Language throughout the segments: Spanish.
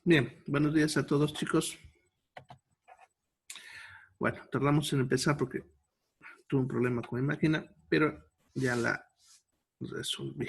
Bien, buenos días a todos, chicos. Bueno, tardamos en empezar porque tuve un problema con mi máquina, pero ya la resolví.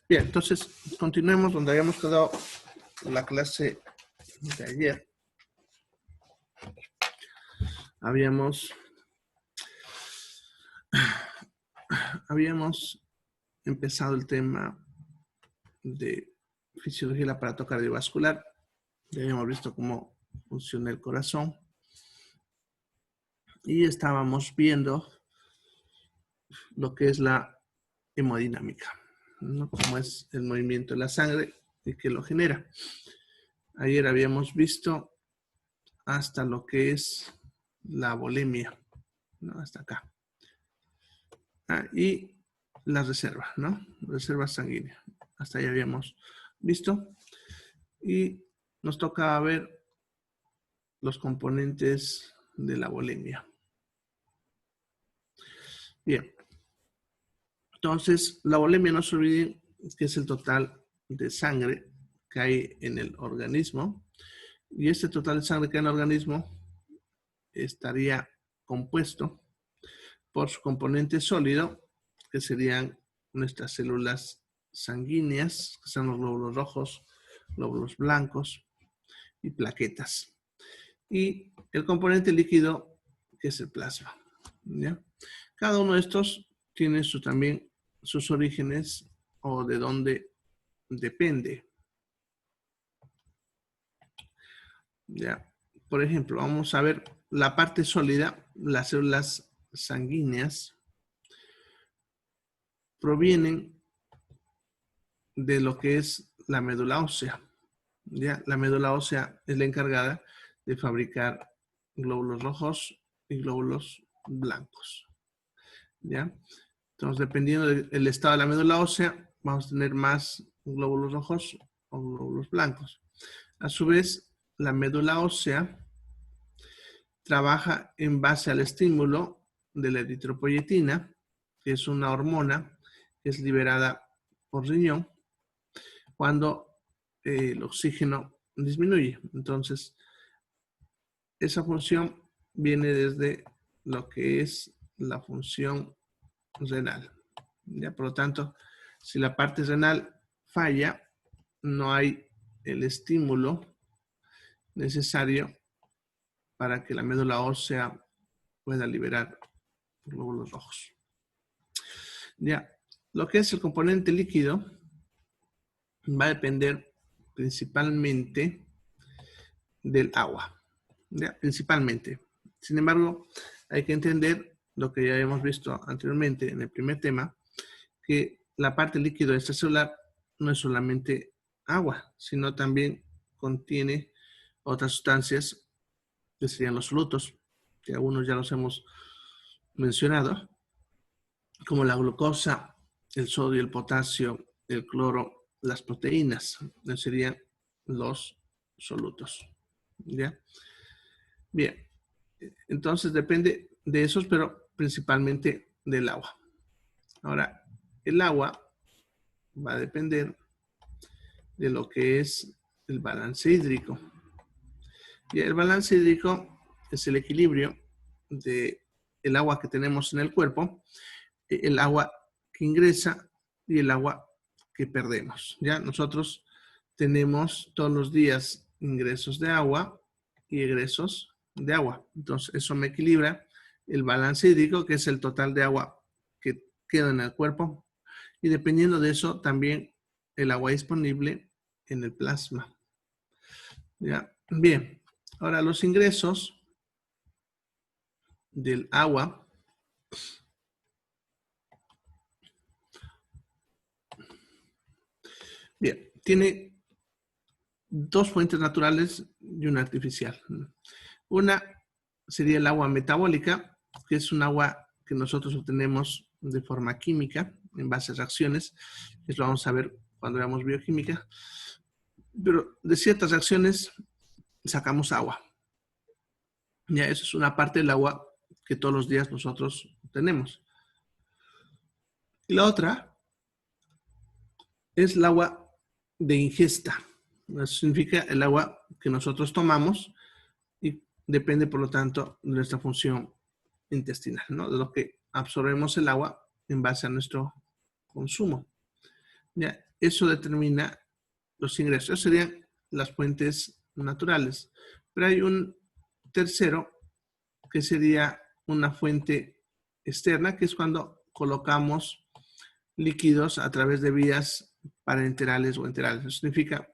Bien, entonces continuemos donde habíamos quedado la clase de ayer. Habíamos empezado el tema de fisiología del aparato cardiovascular. Ya habíamos visto cómo funciona el corazón. Y estábamos viendo lo que es la hemodinámica, ¿no? Cómo es el movimiento de la sangre y qué lo genera. Ayer habíamos visto hasta lo que es la volemia, ¿no? Hasta acá. Y la reserva, ¿no? Reserva sanguínea. Hasta ahí habíamos visto. Y nos toca ver los componentes de la volemia. Bien. Entonces, la volemia, no se olviden que es el total de sangre que hay en el organismo. Y este total de sangre que hay en el organismo estaría compuesto por su componente sólido, que serían nuestras células sanguíneas, que son los glóbulos rojos, glóbulos blancos y plaquetas. Y el componente líquido, que es el plasma, ¿ya? Cada uno de estos tiene también sus orígenes o de dónde depende. ¿ya? Por ejemplo, vamos a ver la parte sólida, las células sanguíneas provienen de lo que es la médula ósea, ¿ya? La médula ósea es la encargada de fabricar glóbulos rojos y glóbulos blancos, ¿ya? Entonces, dependiendo del estado de la médula ósea, vamos a tener más glóbulos rojos o glóbulos blancos. A su vez, la médula ósea trabaja en base al estímulo de la eritropoyetina, que es una hormona que es liberada por riñón cuando el oxígeno disminuye. Entonces, esa función viene desde lo que es la función renal. ¿Ya? Por lo tanto, si la parte renal falla, no hay el estímulo necesario para que la médula ósea pueda liberar glóbulos rojos. Ya, lo que es el componente líquido va a depender principalmente del agua. ¿Ya? Principalmente. Sin embargo, hay que entender lo que ya hemos visto anteriormente en el primer tema, que la parte líquida extracelular no es solamente agua, sino también contiene otras sustancias que serían los solutos, que algunos ya los hemos mencionado, como la glucosa, el sodio, el potasio, el cloro, las proteínas. Esos serían los solutos. ¿Ya? Bien, entonces depende de esos, pero principalmente del agua. Ahora, el agua va a depender de lo que es el balance hídrico. Y el balance hídrico es el equilibrio de el agua que tenemos en el cuerpo, el agua que ingresa y el agua que perdemos. Ya nosotros tenemos todos los días ingresos de agua y egresos de agua. Entonces eso me equilibra el balance hídrico, que es el total de agua que queda en el cuerpo. Y dependiendo de eso, también el agua disponible en el plasma. ¿Ya? Bien, ahora los ingresos del agua bien, tiene dos fuentes naturales y una artificial. Una sería el agua metabólica, que es un agua que nosotros obtenemos de forma química, en base a reacciones. Eso vamos a ver cuando veamos bioquímica. Pero de ciertas reacciones sacamos agua. Ya, eso es una parte del agua que todos los días nosotros tenemos. Y la otra es el agua de ingesta. Eso significa el agua que nosotros tomamos y depende, por lo tanto, de nuestra función intestinal, ¿no? De lo que absorbemos el agua en base a nuestro consumo. ¿Ya? Eso determina los ingresos. Esas serían las fuentes naturales. Pero hay un tercero que sería una fuente externa, que es cuando colocamos líquidos a través de vías parenterales o enterales. Eso significa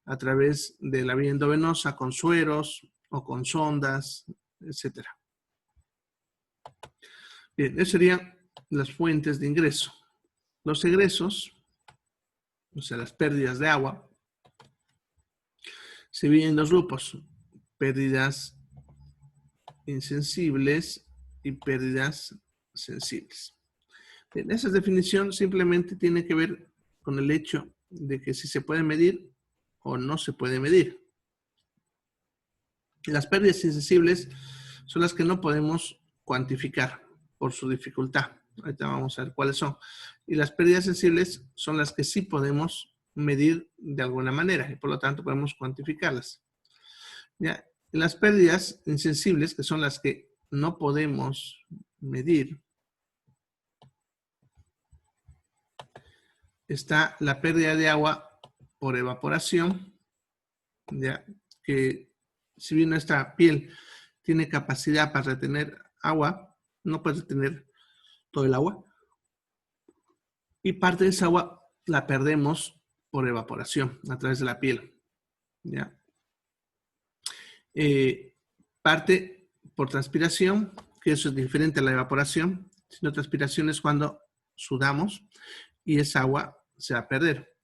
a través de la vía endovenosa con sueros o con sondas, etc. Bien, esas serían las fuentes de ingreso. Los egresos, o sea, las pérdidas de agua, se dividen en dos grupos: pérdidas insensibles y pérdidas sensibles. Bien, esa definición simplemente tiene que ver con el hecho de que si se puede medir o no se puede medir. Las pérdidas insensibles son las que no podemos cuantificar por su dificultad. Ahorita vamos a ver cuáles son. Y las pérdidas sensibles son las que sí podemos medir de alguna manera y por lo tanto podemos cuantificarlas. ¿Ya? Las pérdidas insensibles, que son las que no podemos medir, está la pérdida de agua por evaporación, ¿ya? Que si bien nuestra piel tiene capacidad para retener agua, no puede retener todo el agua. Y parte de esa agua la perdemos por evaporación a través de la piel, ¿ya? parte por transpiración, que eso es diferente a la evaporación, sino transpiración es cuando sudamos y esa agua se va a perder.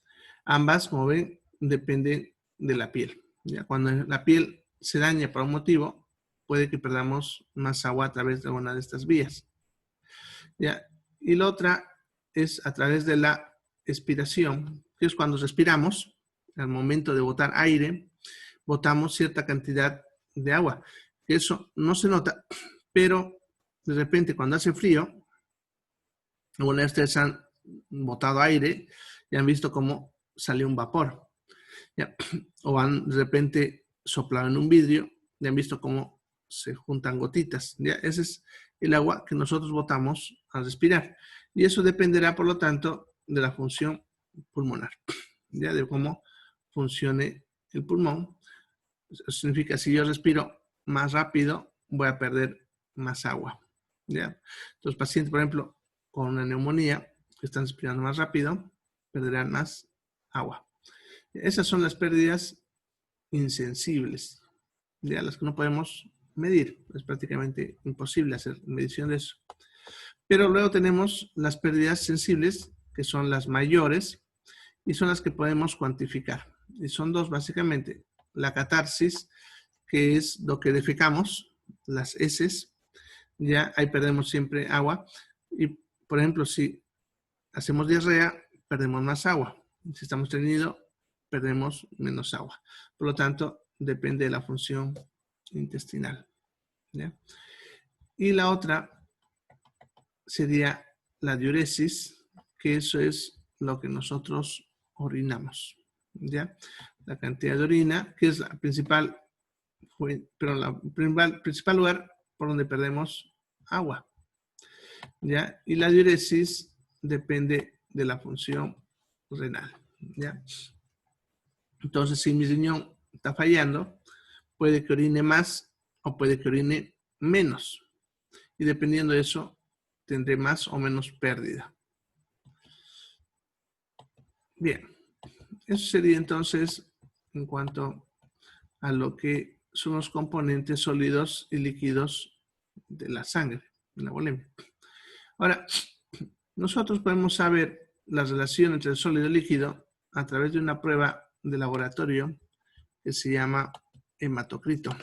Ambas, como ven, dependen de la piel. ¿Ya? Cuando la piel se daña por un motivo, puede que perdamos más agua a través de alguna de estas vías. ¿Ya? Y la otra es a través de la expiración, que es cuando respiramos, al momento de botar aire, botamos cierta cantidad de agua. Eso no se nota, pero de repente cuando hace frío, algunos de ustedes han botado aire y han visto cómo salió un vapor. ¿Ya? O han de repente soplado en un vidrio y han visto cómo se juntan gotitas. ¿Ya? Ese es el agua que nosotros botamos al respirar. Y eso dependerá, por lo tanto, de la función pulmonar, ¿ya? De cómo funcione el pulmón. Eso significa, si yo respiro más rápido, voy a perder más agua. ¿Ya? Los pacientes, por ejemplo, con una neumonía, que están respirando más rápido, perderán más agua. Esas son las pérdidas insensibles, ¿ya? Las que no podemos medir. Es prácticamente imposible hacer medición de eso. Pero luego tenemos las pérdidas sensibles, que son las mayores, y son las que podemos cuantificar. Y son dos, básicamente. La catarsis, que es lo que defecamos, las heces, ya ahí perdemos siempre agua. Y, por ejemplo, si hacemos diarrea, perdemos más agua. Si estamos estreñidos, perdemos menos agua. Por lo tanto, depende de la función intestinal. ¿Ya? Y la otra sería la diuresis, que eso es lo que nosotros orinamos. ¿Ya? La cantidad de orina, que es la principal, pero el principal lugar por donde perdemos agua. ¿Ya? Y la diuresis depende de la función renal. ¿Ya? Entonces, si mi riñón está fallando, puede que orine más o puede que orine menos. Y dependiendo de eso, tendré más o menos pérdida. Bien, eso sería entonces en cuanto a lo que son los componentes sólidos y líquidos de la sangre, de la volemia. Ahora, nosotros podemos saber la relación entre el sólido y el líquido a través de una prueba de laboratorio que se llama hematocrito.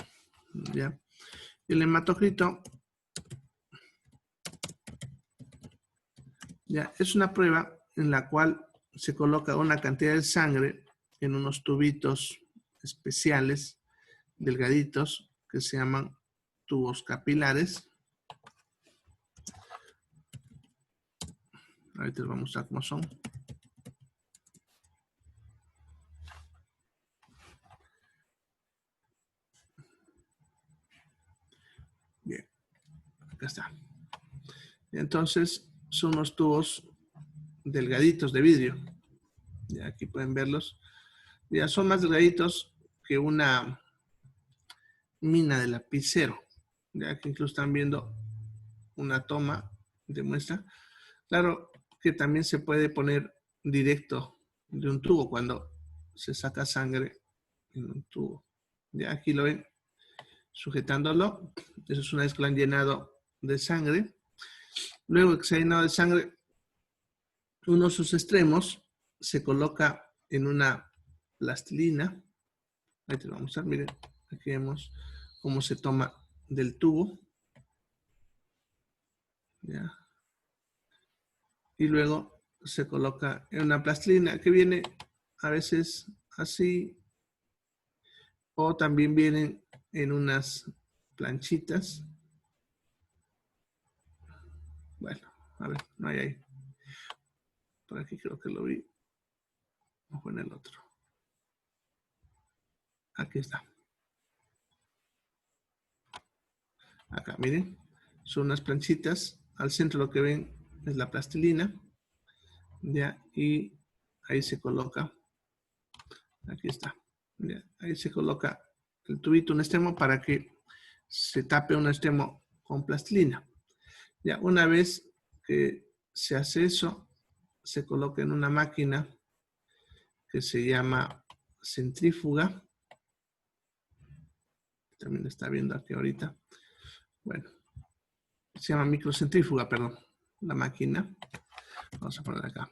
¿Ya? El hematocrito ¿ya? Es una prueba en la cual se coloca una cantidad de sangre en unos tubitos especiales, delgaditos, que se llaman tubos capilares. Ahorita les voy a mostrar cómo son. Bien, acá está. Entonces, son unos tubos delgaditos de vidrio. Ya aquí pueden verlos. Ya son más delgaditos que una mina de lapicero. Ya que incluso están viendo una toma de muestra. Claro que también se puede poner directo de un tubo cuando se saca sangre en un tubo. Ya aquí lo ven sujetándolo. Eso es una vez que lo han llenado de sangre. Luego que se ha llenado de sangre, uno de sus extremos se coloca en una plastilina. Ahí te lo vamos a mostrar. Miren, aquí vemos cómo se toma del tubo. ¿Ya? Y luego se coloca en una plastilina que viene a veces así, o también vienen en unas planchitas. Bueno, a ver, no hay ahí. Por aquí creo que lo vi. O fue en el otro. Aquí está. Acá, miren. Son unas planchitas. Al centro lo que ven es la plastilina. Ya, y ahí se coloca. Aquí está. Ya, ahí se coloca el tubito, un extremo, para que se tape un extremo con plastilina. Ya, una vez que se hace eso, se coloca en una máquina que se llama centrífuga. también está viendo aquí ahorita. Bueno, se llama microcentrífuga, perdón, la máquina. Vamos a poner acá.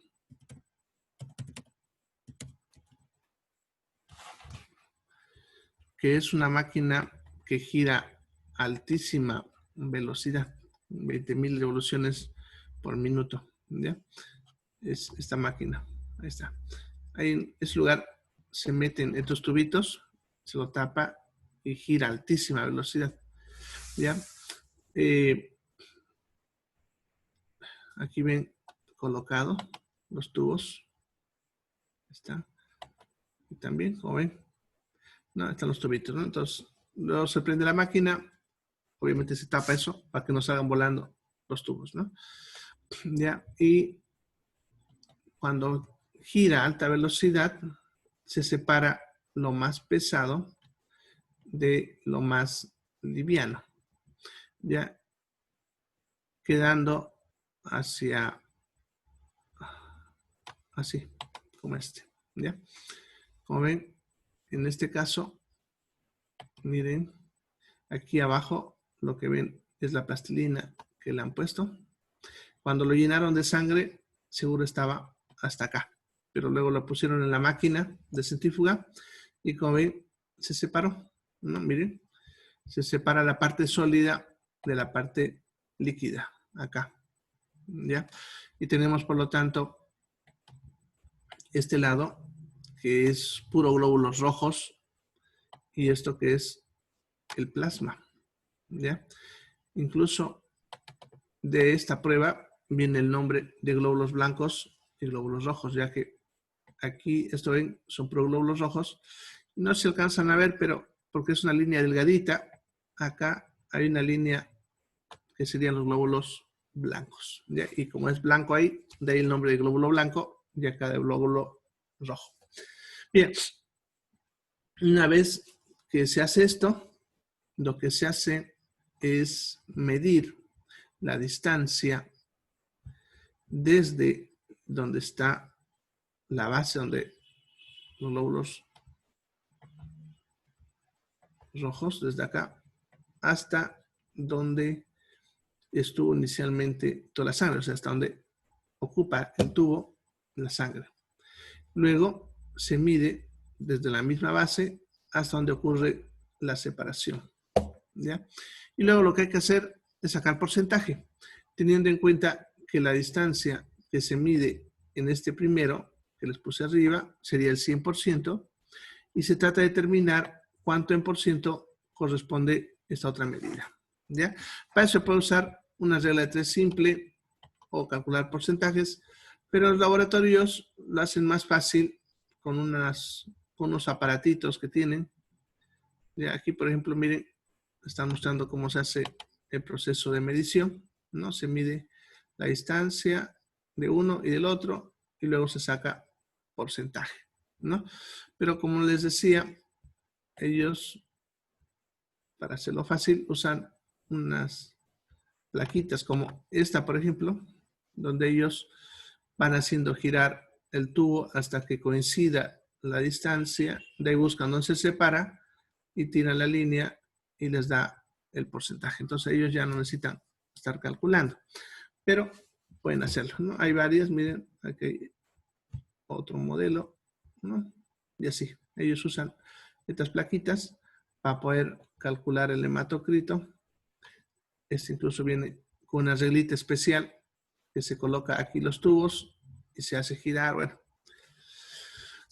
Que es una máquina que gira a altísima velocidad, 20.000 revoluciones por minuto. ¿Ya? Es esta máquina. Ahí está. Ahí en ese lugar se meten estos tubitos, se lo tapa y gira a altísima velocidad. ¿Ya? Aquí ven colocado los tubos. Está. Y también, como ven, no, están los tubitos, ¿no? Entonces, luego se prende la máquina, obviamente se tapa eso para que no salgan volando los tubos, ¿no? Ya, y cuando gira a alta velocidad, se separa lo más pesado de lo más liviano, ya, quedando hacia, así, como este, ¿ya? Como ven, en este caso, miren, aquí abajo lo que ven es la plastilina que le han puesto. Cuando lo llenaron de sangre, seguro estaba hasta acá, pero luego lo pusieron en la máquina de centrífuga y como ven, se separó, ¿no? Miren, se separa la parte sólida de la parte líquida, acá, ¿ya? Y tenemos, por lo tanto, este lado, que es puro glóbulos rojos, y esto que es el plasma, ¿ya? Incluso de esta prueba viene el nombre de glóbulos blancos y glóbulos rojos, ya que aquí, esto ven, son proglóbulos rojos. No se alcanzan a ver, pero porque es una línea delgadita, acá hay una línea que serían los glóbulos blancos, ¿ya? Y como es blanco ahí, de ahí el nombre de glóbulo blanco y acá de glóbulo rojo. Bien, una vez que se hace esto, lo que se hace es medir la distancia desde donde está la base, donde los glóbulos rojos, desde acá, hasta donde estuvo inicialmente toda la sangre, o sea, hasta donde ocupa el tubo la sangre. Luego se mide desde la misma base hasta donde ocurre la separación, ¿ya? Y luego lo que hay que hacer es sacar porcentaje, teniendo en cuenta que la distancia que se mide en este primero, que les puse arriba, sería el 100%, y se trata de determinar cuánto en por ciento corresponde esta otra medida, ¿ya? Para eso se puede usar una regla de 3 simple o calcular porcentajes, pero los laboratorios lo hacen más fácil con unos aparatitos que tienen. Ya aquí, por ejemplo, miren, están mostrando cómo se hace el proceso de medición, ¿no? Se mide la distancia de uno y del otro y luego se saca porcentaje, ¿no? Pero como les decía, ellos, para hacerlo fácil, usan unas plaquitas como esta, por ejemplo, donde ellos van haciendo girar el tubo hasta que coincida la distancia, de ahí buscan dónde se separa y tiran la línea y les da el porcentaje. Entonces ellos ya no necesitan estar calculando, pero pueden hacerlo, ¿no? Hay varias, miren, aquí hay otro modelo, ¿no? Y así, ellos usan estas plaquitas para poder calcular el hematocrito. Este incluso viene con una reglita especial que se coloca aquí los tubos y se hace girar. Bueno,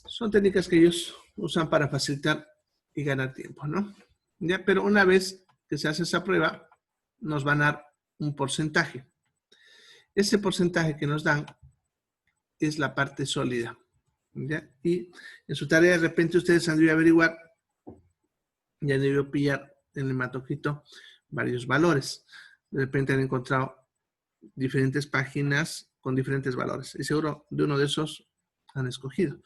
son técnicas que ellos usan para facilitar y ganar tiempo, ¿no? Ya, pero una vez que se hace esa prueba, nos van a dar un porcentaje. Ese porcentaje que nos dan es la parte sólida, ¿ya? Y en su tarea de repente ustedes han debido averiguar, ya han debido pillar en el hematocrito varios valores. De repente han encontrado diferentes páginas con diferentes valores. Y seguro de uno de esos han escogido.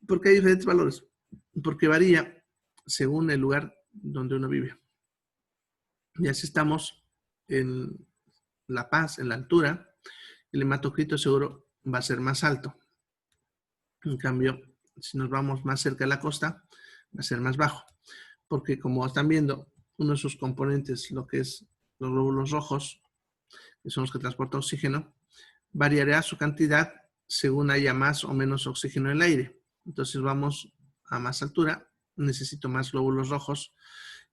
¿Por qué hay diferentes valores? Porque varía según el lugar donde uno vive. Ya si estamos en La Paz, en la altura, el hematocrito seguro va a ser más alto. En cambio, si nos vamos más cerca de la costa, va a ser más bajo. porque como están viendo, uno de sus componentes, lo que es los glóbulos rojos, que son los que transportan oxígeno, variará su cantidad según haya más o menos oxígeno en el aire. Entonces vamos a más altura, necesito más glóbulos rojos,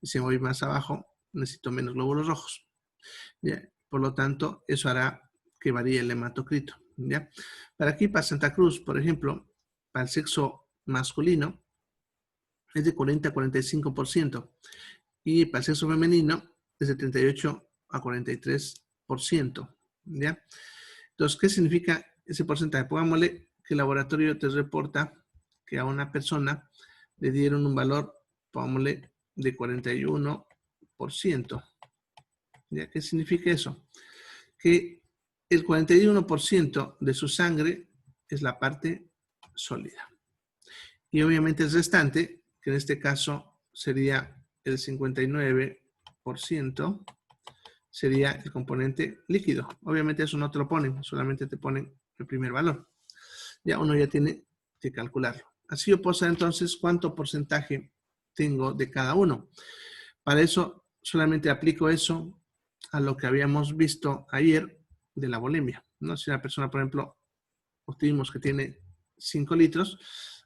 y si voy más abajo, necesito menos glóbulos rojos. ¿Ya? Por lo tanto, eso hará que varíe el hematocrito. ¿Ya? Para aquí, para Santa Cruz, por ejemplo, para el sexo masculino, es de 40 a 45%, y para el sexo femenino es de 38 a 43%. ¿Ya? Entonces, ¿qué significa ese porcentaje? Pongámosle que el laboratorio te reporta que a una persona le dieron un valor, pongámosle, de 41%. ¿Ya? ¿Qué significa eso? Que el 41% de su sangre es la parte sólida. Y obviamente el restante, que en este caso sería el 59%, sería el componente líquido. Obviamente eso no te lo ponen, solamente te ponen el primer valor. Ya uno ya tiene que calcularlo. Así yo puedo saber entonces cuánto porcentaje tengo de cada uno. Para eso solamente aplico eso a lo que habíamos visto ayer de la bulimia, ¿no? Si una persona, por ejemplo, obtuvimos que tiene 5 litros,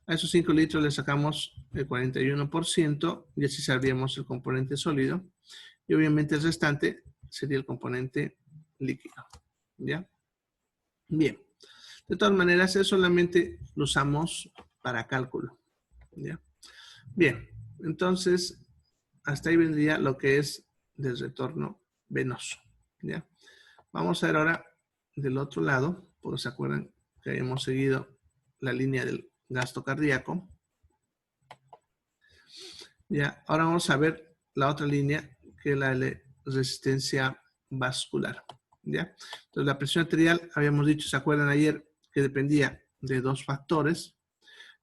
a esos 5 litros le sacamos el 41% y así sabríamos el componente sólido. Y obviamente el restante sería el componente líquido. ¿Ya? Bien. De todas maneras, eso solamente lo usamos para cálculo. ¿Ya? Bien. Entonces, hasta ahí vendría lo que es del retorno venoso. ¿Ya? Vamos a ver ahora del otro lado, porque se acuerdan que habíamos seguido la línea del gasto cardíaco. Ya, ahora vamos a ver la otra línea, que es la de resistencia vascular. ¿Ya? Entonces, la presión arterial, habíamos dicho, ¿se acuerdan ayer? Que dependía de dos factores,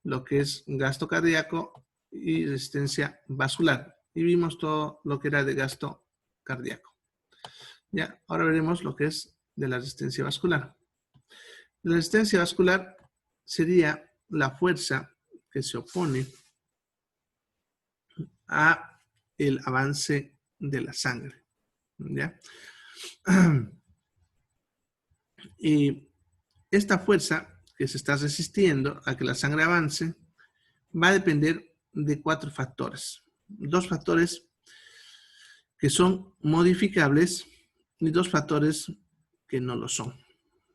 lo que es gasto cardíaco y resistencia vascular. Y vimos todo lo que era de gasto cardíaco. Ya, ahora veremos lo que es de la resistencia vascular. La resistencia vascular sería la fuerza que se opone a el avance de la sangre. ¿Ya? Y esta fuerza que se está resistiendo a que la sangre avance va a depender de 4 factores. 2 factores que son modificables y 2 factores que no lo son.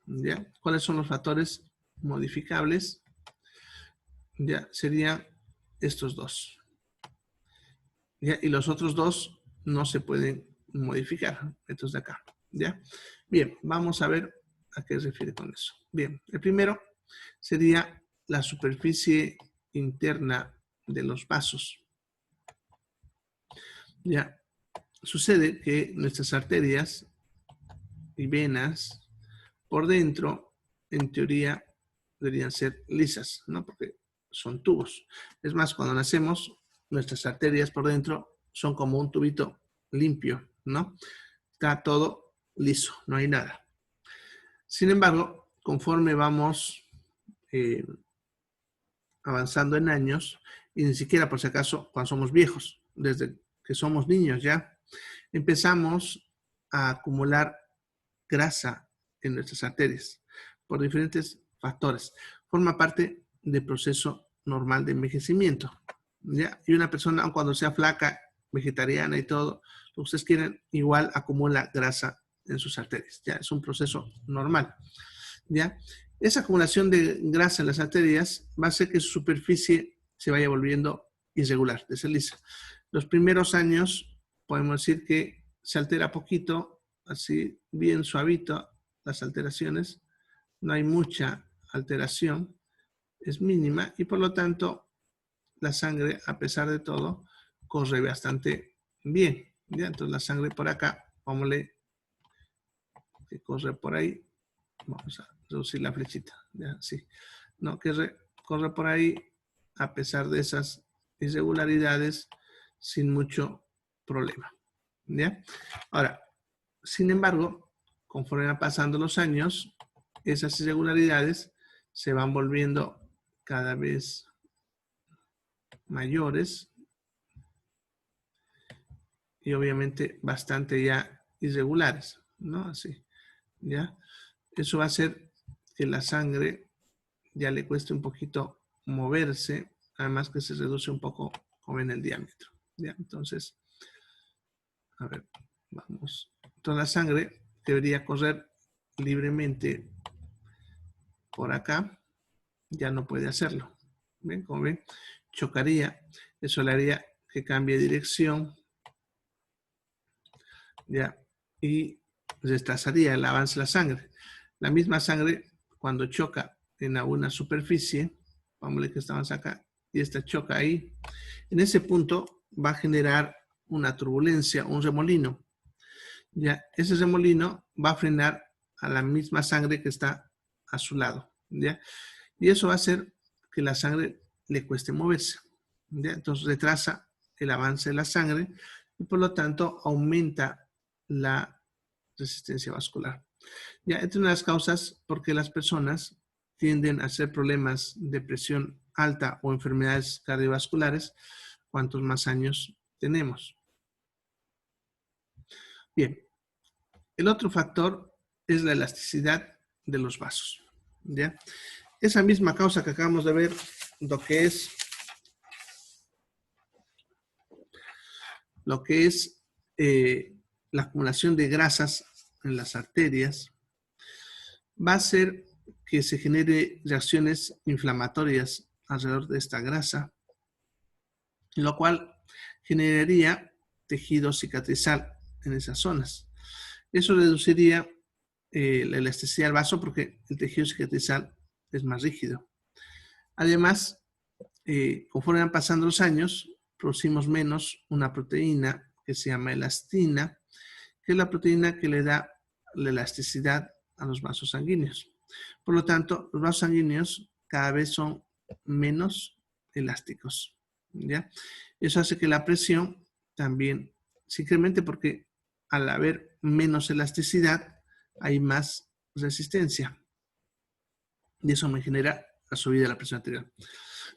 ¿Ya? ¿Cuáles son los factores modificables? Ya serían estos dos. ¿Ya? Y los otros dos no se pueden modificar. Estos de acá. ¿Ya? Bien, vamos a ver a qué se refiere con eso. Bien, el primero sería la superficie interna de los vasos. Ya, sucede que nuestras arterias y venas por dentro, en teoría, deberían ser lisas, ¿no? Porque son tubos. Es más, cuando nacemos, nuestras arterias por dentro son como un tubito limpio, ¿no? Está todo liso, no hay nada. Sin embargo, conforme vamos avanzando en años, y ni siquiera por si acaso cuando somos viejos, desde que somos niños ya, empezamos a acumular grasa en nuestras arterias por diferentes factores. Forma parte del proceso normal de envejecimiento. ¿Ya? Y una persona, aun cuando sea flaca, vegetariana y todo, lo que ustedes quieren, igual acumula grasa en sus arterias. Ya es un proceso normal. ¿Ya? Esa acumulación de grasa en las arterias va a hacer que su superficie se vaya volviendo irregular, de ser lisa. Los primeros años podemos decir que se altera poquito, así bien suavito las alteraciones, no hay mucha alteración, es mínima y por lo tanto la sangre, a pesar de todo, corre bastante bien. ¿Ya? Entonces la sangre por acá, vámonos que corre por ahí, vamos a reducir la flechita, ¿ya? Sí. No, que corre por ahí a pesar de esas irregularidades sin mucho problema. ¿Ya? Ahora, sin embargo, conforme van pasando los años, esas irregularidades se van volviendo cada vez mayores y obviamente bastante ya irregulares, ¿no? Así, ¿ya? Eso va a hacer que la sangre ya le cueste un poquito moverse, además que se reduce un poco como en el diámetro, ¿ya? Entonces, a ver, vamos. Toda la sangre debería correr libremente por acá, ya no puede hacerlo. ¿Ven? Como ven, chocaría, eso le haría que cambie de dirección, ¿ya? Y retrasaría el avance de la sangre. La misma sangre, cuando choca en alguna superficie, vamos a ver que estamos acá, y esta choca ahí, en ese punto va a generar una turbulencia, un remolino. ¿Ya? Ese remolino va a frenar a la misma sangre que está a su lado, ¿ya? Y eso va a hacer que la sangre le cueste moverse, ¿ya? Entonces retrasa el avance de la sangre y por lo tanto aumenta la resistencia vascular. Ya, entre una de las causas por qué las personas tienden a hacer problemas de presión alta o enfermedades cardiovasculares cuantos más años tenemos. Bien, el otro factor es la elasticidad de los vasos, ¿ya? Esa misma causa que acabamos de ver, lo que es la acumulación de grasas en las arterias, va a hacer que se genere reacciones inflamatorias alrededor de esta grasa, lo cual generaría tejido cicatrizal en esas zonas. Eso reduciría la elasticidad del vaso porque el tejido cicatrizal es más rígido. Además, conforme van pasando los años, producimos menos una proteína que se llama elastina, que es la proteína que le da la elasticidad a los vasos sanguíneos. Por lo tanto, los vasos sanguíneos cada vez son menos elásticos, ¿ya? Eso hace que la presión también se incremente porque al haber menos elasticidad hay más resistencia. Y eso me genera la subida de la presión arterial.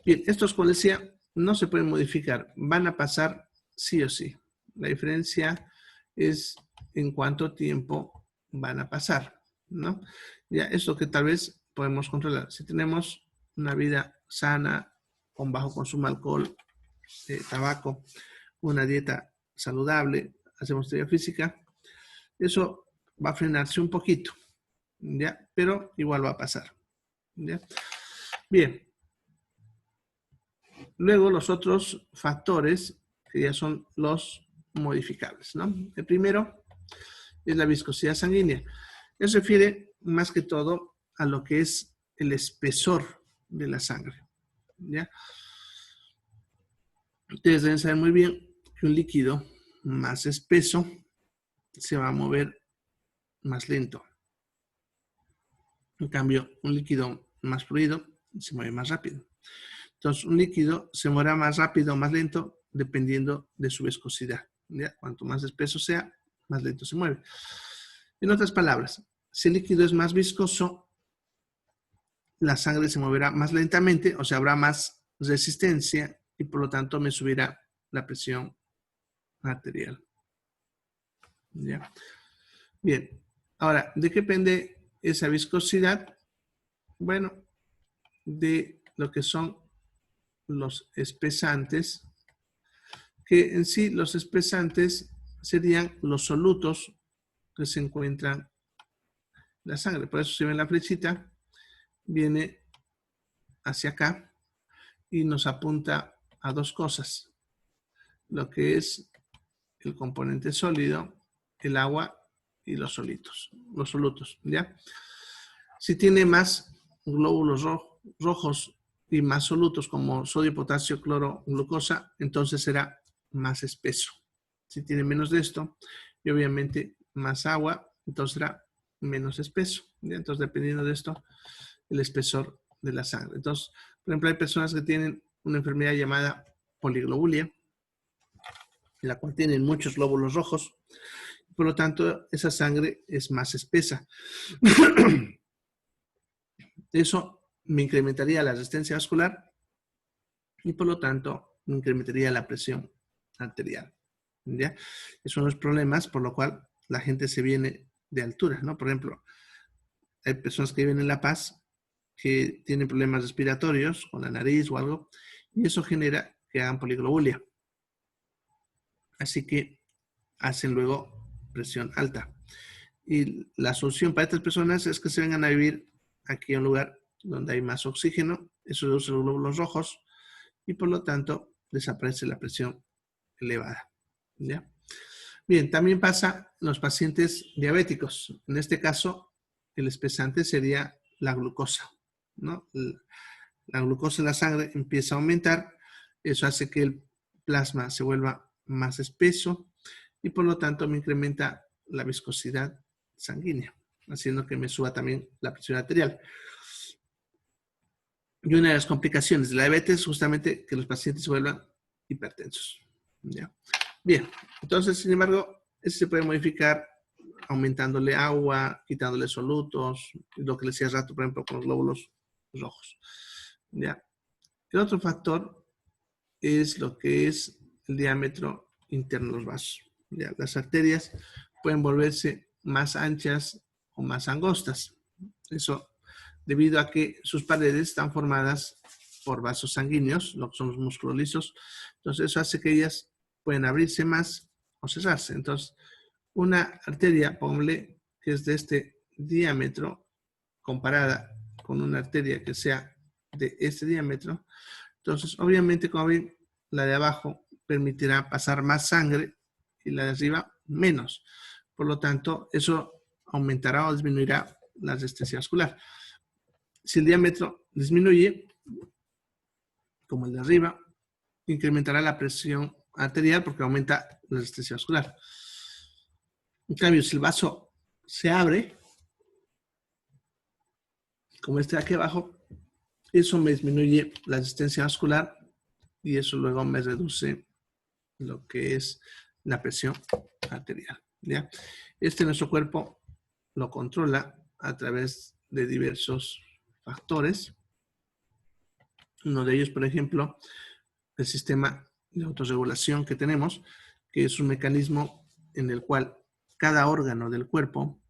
Bien, estos, como decía, no se pueden modificar, van a pasar sí o sí. La diferencia es en cuánto tiempo van a pasar, ¿no? Ya, esto que tal vez podemos controlar. Si tenemos una vida sana, con bajo consumo de alcohol, tabaco, una dieta saludable, hacemos actividad física, eso va a frenarse un poquito, ¿ya? Pero igual va a pasar, ¿ya? Bien. Luego los otros factores que ya son los modificables, ¿no? El primero es la viscosidad sanguínea. Eso refiere más que todo a lo que es el espesor de la sangre, ¿ya? Ustedes deben saber muy bien que un líquido más espeso se va a mover más lento. En cambio, un líquido más fluido se mueve más rápido. Entonces, un líquido se mueve más rápido o más lento dependiendo de su viscosidad, ¿ya? Cuanto más espeso sea, más lento se mueve. En otras palabras, si el líquido es más viscoso, la sangre se moverá más lentamente, o sea, habrá más resistencia y por lo tanto me subirá la presión arterial, ¿ya? Bien, ahora, ¿de qué depende esa viscosidad? Bueno, de lo que son los espesantes, que en sí los espesantes serían los solutos que se encuentran en la sangre. Por eso si ven la flechita, viene hacia acá y nos apunta a dos cosas. Lo que es el componente sólido, el agua y los solutos, ¿ya? Si tiene más glóbulos rojos y más solutos como sodio, potasio, cloro, glucosa, entonces será más espeso. Si tiene menos de esto y obviamente más agua, entonces será menos espeso, ¿ya? Entonces dependiendo de esto, el espesor de la sangre. Entonces, por ejemplo, hay personas que tienen una enfermedad llamada poliglobulia, en la cual tienen muchos glóbulos rojos, por lo tanto, esa sangre es más espesa. Eso me incrementaría la resistencia vascular y por lo tanto me incrementaría la presión arterial. ¿ya? Esos son los problemas por lo cual la gente se viene de altura, ¿no? Por ejemplo, hay personas que viven en La Paz que tienen problemas respiratorios con la nariz o algo, y eso genera que hagan poliglobulia. Así que hacen luego presión alta. Y la solución para estas personas es que se vengan a vivir aquí a un lugar donde hay más oxígeno, eso reduce los glóbulos rojos y por lo tanto desaparece la presión elevada. ¿Ya? Bien, también pasa en los pacientes diabéticos. En este caso, el espesante sería la glucosa, ¿no? La glucosa en la sangre empieza a aumentar, eso hace que el plasma se vuelva más espeso y por lo tanto me incrementa la viscosidad sanguínea, haciendo que me suba también la presión arterial. Y una de las complicaciones de la diabetes es justamente que los pacientes se vuelvan hipertensos. ¿Ya? Bien, entonces, sin embargo, eso se puede modificar aumentándole agua, quitándole solutos, lo que les decía hace rato, por ejemplo, con los glóbulos rojos. ¿Ya? El otro factor es lo que es el diámetro interno de los vasos. ¿Ya? Las arterias pueden volverse más anchas o más angostas. Eso debido a que sus paredes están formadas por vasos sanguíneos, lo que son los músculos lisos. Entonces eso hace que ellas pueden abrirse más o cerrarse. Entonces, una arteria, ponle que es de este diámetro, comparada con una arteria que sea de este diámetro, entonces obviamente, como ven, la de abajo permitirá pasar más sangre y la de arriba menos. Por lo tanto, eso aumentará o disminuirá la resistencia vascular. Si el diámetro disminuye, como el de arriba, incrementará la presión arterial porque aumenta la resistencia vascular. En cambio, si el vaso se abre, como este de aquí abajo, eso me disminuye la resistencia vascular y eso luego me reduce lo que es la presión arterial. ¿Ya? Nuestro cuerpo lo controla a través de diversos factores. Uno de ellos, por ejemplo, el sistema de autorregulación que tenemos, que es un mecanismo en el cual cada órgano del cuerpo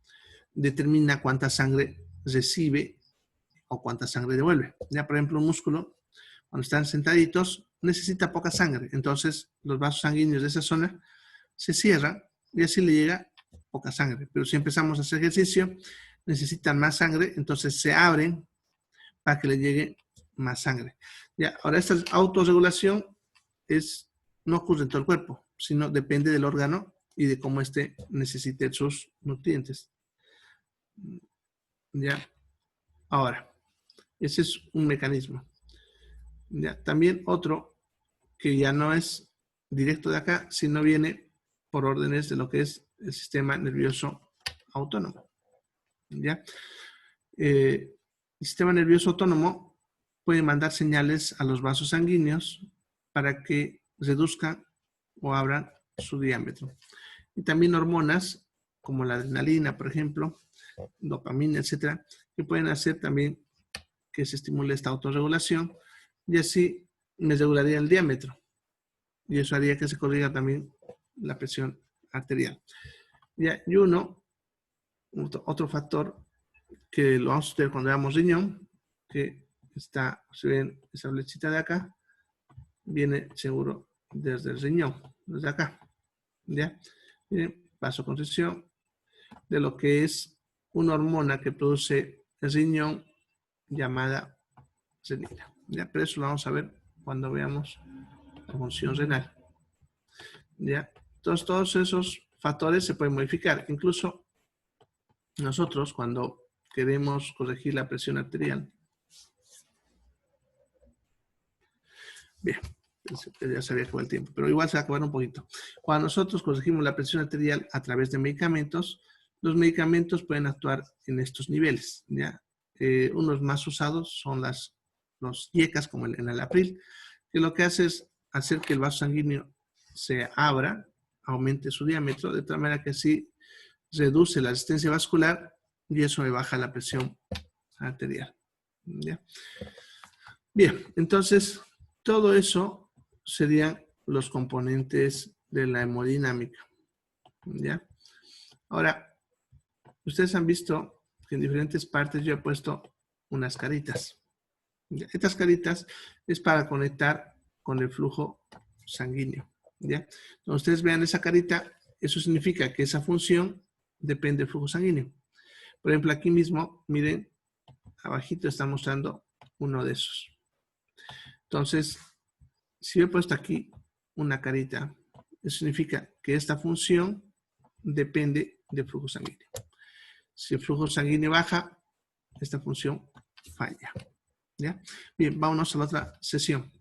determina cuánta sangre recibe o cuánta sangre devuelve. Ya, por ejemplo, un músculo, cuando están sentaditos, necesita poca sangre. Entonces, los vasos sanguíneos de esa zona se cierran y así le llega poca sangre. Pero si empezamos a hacer ejercicio, necesitan más sangre, entonces se abren para que le llegue más sangre. Ya, ahora esta autorregulación no ocurre en todo el cuerpo, sino depende del órgano y de cómo éste necesite sus nutrientes. Ya, ahora, ese es un mecanismo. Ya, también otro que ya no es directo de acá, sino viene por órdenes de lo que es el sistema nervioso autónomo. ¿Ya? El sistema nervioso autónomo puede mandar señales a los vasos sanguíneos para que reduzcan o abran su diámetro. Y también hormonas como la adrenalina, por ejemplo, dopamina, etcétera, que pueden hacer también que se estimule esta autorregulación y así me regularía el diámetro. Y eso haría que se corrija también la presión arterial. ¿Ya? Y otro factor que lo vamos a ver cuando veamos riñón, que está, si ven esa flechita de acá, viene seguro desde el riñón, desde acá. ¿Ya? Miren, vasoconstricción de lo que es una hormona que produce el riñón llamada renina. ¿Ya? Pero eso lo vamos a ver cuando veamos la función renal. ¿Ya? Entonces, todos esos factores se pueden modificar. Incluso nosotros, cuando queremos corregir la presión arterial, bien, ya sabía que va el tiempo, pero igual se va a acabar un poquito. Cuando nosotros corregimos la presión arterial a través de medicamentos, los medicamentos pueden actuar en estos niveles. ¿Ya? Unos más usados son los IECAs, como el enalapril, que lo que hace es hacer que el vaso sanguíneo se abra, aumente su diámetro, de tal manera que así reduce la resistencia vascular y eso me baja la presión arterial. ¿Ya? Bien, entonces todo eso serían los componentes de la hemodinámica. ¿Ya? Ahora, ustedes han visto que en diferentes partes yo he puesto unas caritas. ¿Ya? Estas caritas es para conectar con el flujo sanguíneo. ¿Ya? Cuando ustedes vean esa carita, eso significa que esa función depende del flujo sanguíneo. Por ejemplo, aquí mismo, miren, abajito está mostrando uno de esos. Entonces, si yo he puesto aquí una carita, eso significa que esta función depende del flujo sanguíneo. Si el flujo sanguíneo baja, esta función falla. ¿Ya? Bien, vámonos a la otra sesión.